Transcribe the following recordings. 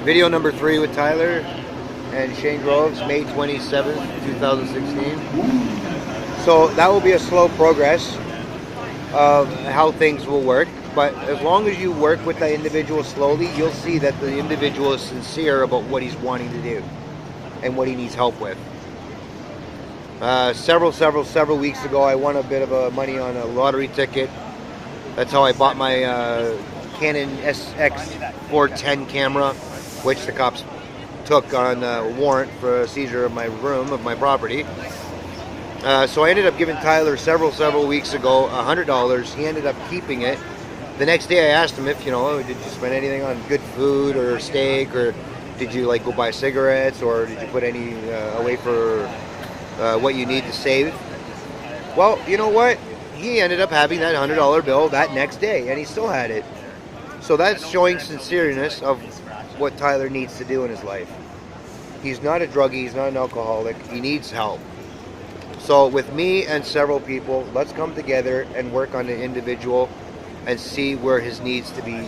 Video number 3 with Tyler and Shane Groves, May 27th, 2016. So that will be a slow progress of how things will work. But as long as you work with that individual slowly, you'll see that the individual is sincere about what he's wanting to do and what he needs help with. Several weeks ago, I won a bit of money on a lottery ticket. That's how I bought my Canon SX410 camera, which the cops took on a warrant for a seizure of my room, of my property. So I ended up giving Tyler several weeks ago $100. He ended up keeping it. The next day I asked him if, did you spend anything on good food or steak, or did you go buy cigarettes, or did you put any away for what you need to save? Well, you know what? He ended up having that $100 bill that next day, and he still had it. So that's showing sincereness of what Tyler needs to do in his life. He's not a druggie, he's not an alcoholic, he needs help. So with me and several people, let's come together and work on the individual and see where his needs to be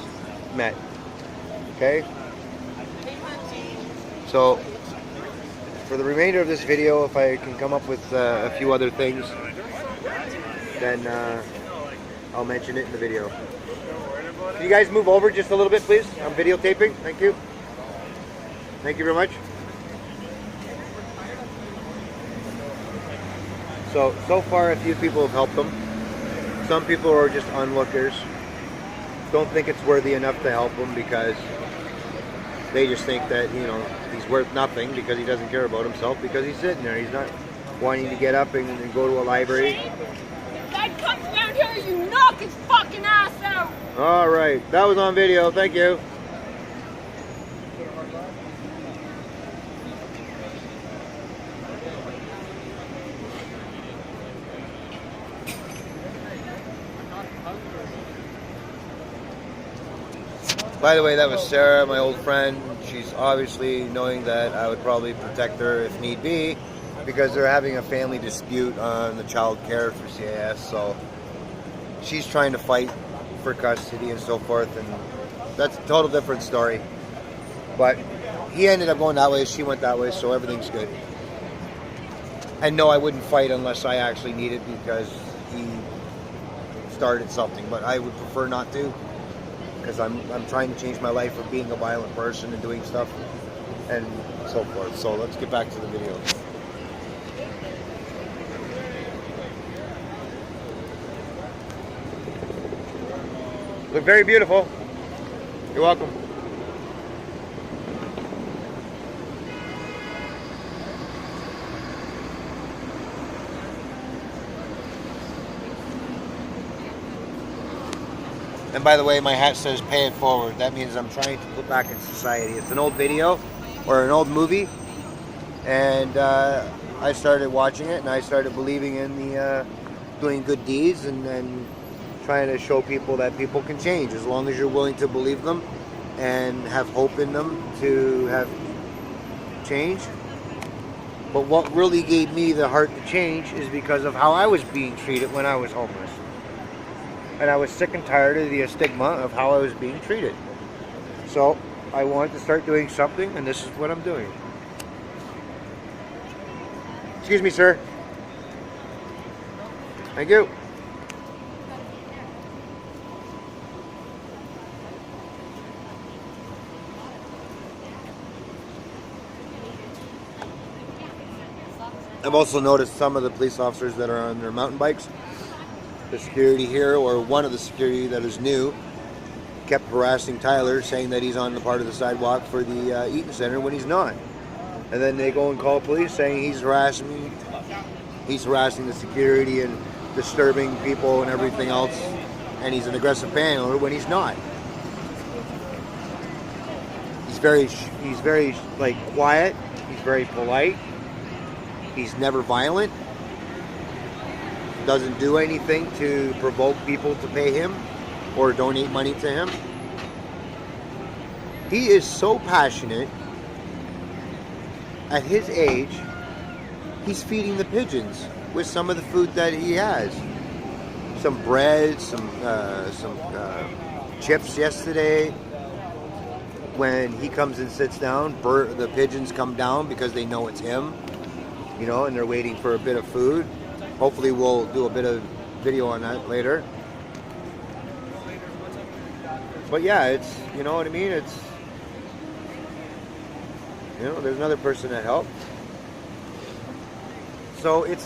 met. Okay? So for the remainder of this video, if I can come up with a few other things, then I'll mention it in the video. Can you guys move over just a little bit, please? I'm videotaping. Thank you. Thank you very much. So far a few people have helped them. Some people are just onlookers. Don't think it's worthy enough to help him because they just think that, he's worth nothing because he doesn't care about himself, because he's sitting there. He's not wanting to get up and go to a library. That comes down here, you knock his fucking ass out! Alright, that was on video. Thank you. By the way, that was Sarah, my old friend. She's obviously knowing that I would probably protect her if need be, because they're having a family dispute on the child care for CAS. So she's trying to fight for custody and so forth, and that's a total different story. But he ended up going that way, she went that way, so everything's good. And no, I wouldn't fight unless I actually need it because he started something, but I would prefer not to, because I'm trying to change my life from being a violent person and doing stuff and so forth. So let's get back to the video. Look very beautiful. You're welcome. And by the way, my hat says pay it forward. That means I'm trying to put back in society. It's an old video or an old movie, and I started watching it and I started believing in the doing good deeds and then trying to show people that people can change as long as you're willing to believe them and have hope in them to have change. But what really gave me the heart to change is because of how I was being treated when I was homeless. And I was sick and tired of the stigma of how I was being treated. So I wanted to start doing something, and this is what I'm doing. Excuse me, sir. Thank you. I've also noticed some of the police officers that are on their mountain bikes, the security here, or one of the security that is new, kept harassing Tyler, saying that he's on the part of the sidewalk for the Eaton Center when he's not. And then they go and call police saying he's harassing me. He's harassing the security and disturbing people and everything else, and he's an aggressive panhandler when he's not. He's very quiet. He's very polite. He's never violent. Doesn't do anything to provoke people to pay him or donate money to him. He is so passionate. At his age, he's feeding the pigeons with some of the food that he has. Some bread, some chips yesterday. when he comes and sits down, the pigeons come down because they know it's him, you know, and they're waiting for a bit of food. Hopefully we'll do a bit of video on that later. But yeah, it's, you know what I mean? It's, you know, there's another person that helped. So it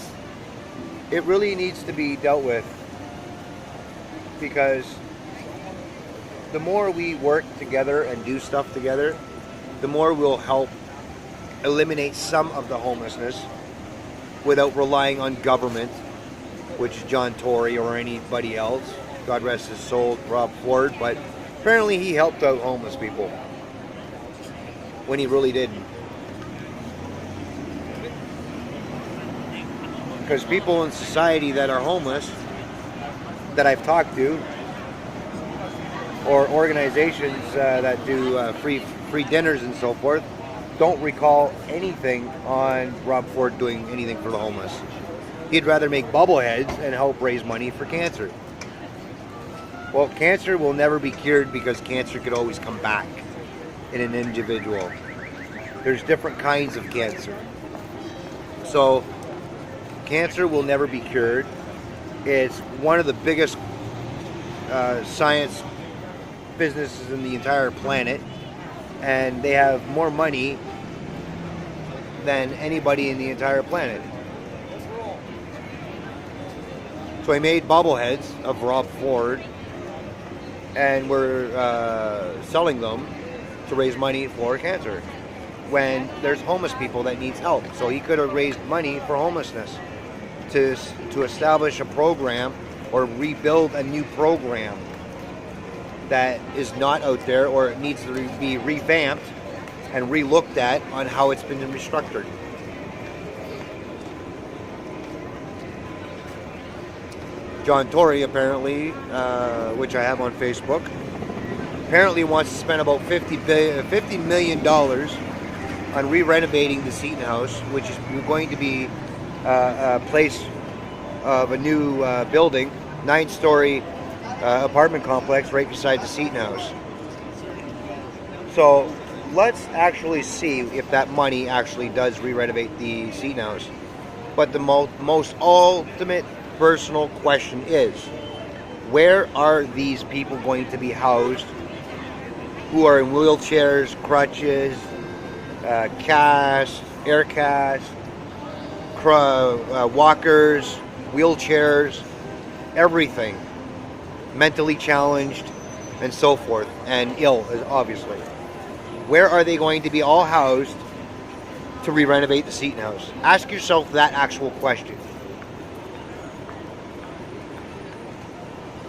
really needs to be dealt with, because the more we work together and do stuff together, the more we'll help eliminate some of the homelessness without relying on government, which is John Tory or anybody else. God rest his soul, Rob Ford, but apparently he helped out homeless people when he really didn't. Because people in society that are homeless, that I've talked to, or organizations that do free dinners and so forth, don't recall anything on Rob Ford doing anything for the homeless. He'd rather make bubbleheads and help raise money for cancer. Well, cancer will never be cured because cancer could always come back in an individual. There's different kinds of cancer. So, cancer will never be cured. It's one of the biggest science businesses in the entire planet, and they have more money than anybody in the entire planet. So I made bobbleheads of Rob Ford, and we're selling them to raise money for cancer when there's homeless people that needs help. So he could have raised money for homelessness to establish a program or rebuild a new program that is not out there, or it needs to be revamped and re-looked at on how it's been restructured. John Tory apparently, which I have on Facebook, apparently wants to spend about $50 million on re-renovating the Seton House, which is going to be a place of a new building, 9-story apartment complex right beside the Seton House. So let's actually see if that money actually does re-renovate the Seton House. But the most ultimate personal question is, where are these people going to be housed who are in wheelchairs, crutches, cast, air cast, walkers, wheelchairs, everything, mentally challenged and so forth, and ill, obviously. Where are they going to be all housed to re-renovate the Seton House? Ask yourself that actual question.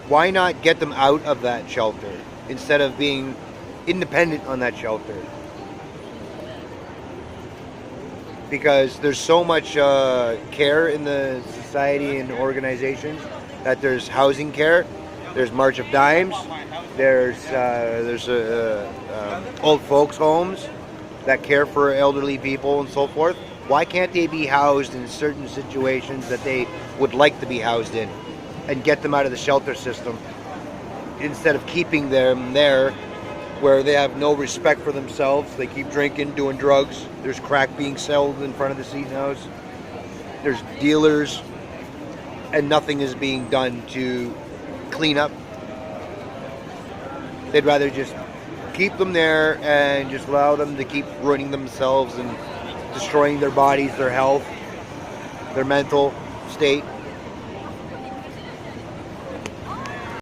Why not get them out of that shelter instead of being independent on that shelter? Because there's so much care in the society and organizations that there's housing care, there's March of Dimes, there's old folks homes that care for elderly people and so forth. Why can't they be housed in certain situations that they would like to be housed in, and get them out of the shelter system instead of keeping them there where they have no respect for themselves? They keep drinking, doing drugs. There's crack being sold in front of the Seton House. There's dealers, and nothing is being done to clean up. They'd rather just keep them there and just allow them to keep ruining themselves and destroying their bodies, their health, their mental state.